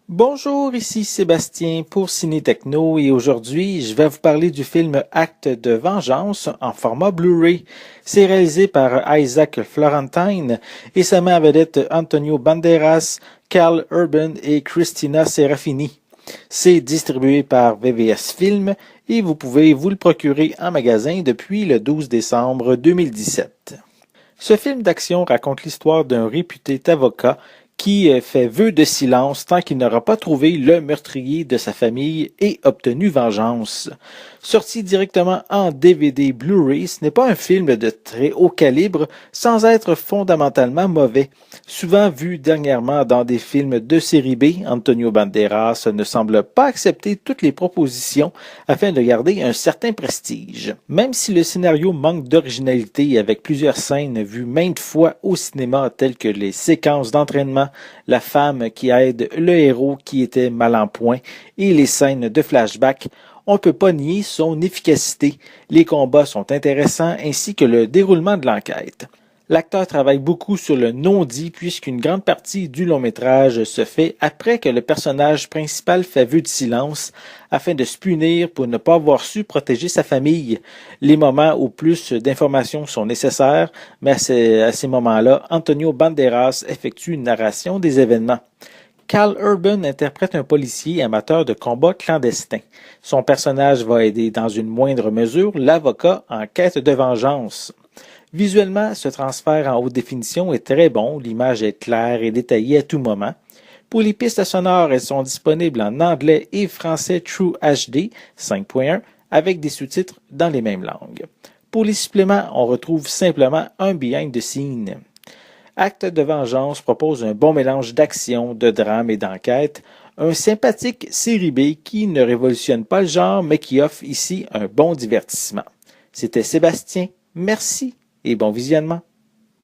Bonjour, ici Sébastien pour Ciné Techno et aujourd'hui je vais vous parler du film Acte de vengeance en format Blu-ray. C'est réalisé par Isaac Florentine et ça met en vedette Antonio Banderas, Karl Urban et Cristina Serafini. C'est distribué par VVS Film et vous pouvez vous le procurer en magasin depuis le 12 décembre 2017. Ce film d'action raconte l'histoire d'un réputé avocat qui fait vœu de silence tant qu'il n'aura pas trouvé le meurtrier de sa famille et obtenu vengeance. Sorti directement en DVD Blu-ray, ce n'est pas un film de très haut calibre sans être fondamentalement mauvais. Souvent vu dernièrement dans des films de série B, Antonio Banderas ne semble pas accepter toutes les propositions afin de garder un certain prestige. Même si le scénario manque d'originalité avec plusieurs scènes vues maintes fois au cinéma telles que les séquences d'entraînement, la femme qui aide le héros qui était mal en point et les scènes de flashback, on ne peut pas nier son efficacité. Les combats sont intéressants ainsi que le déroulement de l'enquête. L'acteur travaille beaucoup sur le non-dit puisqu'une grande partie du long-métrage se fait après que le personnage principal fait vœu de silence afin de se punir pour ne pas avoir su protéger sa famille. Les moments où plus d'informations sont nécessaires, mais à ces moments-là, Antonio Banderas effectue une narration des événements. Karl Urban interprète un policier amateur de combat clandestin. Son personnage va aider dans une moindre mesure l'avocat en quête de vengeance. Visuellement, ce transfert en haute définition est très bon, l'image est claire et détaillée à tout moment. Pour les pistes sonores, elles sont disponibles en anglais et français True HD 5.1 avec des sous-titres dans les mêmes langues. Pour les suppléments, on retrouve simplement un behind the scene. Acte de vengeance propose un bon mélange d'action, de drame et d'enquête, un sympathique série B qui ne révolutionne pas le genre mais qui offre ici un bon divertissement. C'était Sébastien, merci et bon visionnement.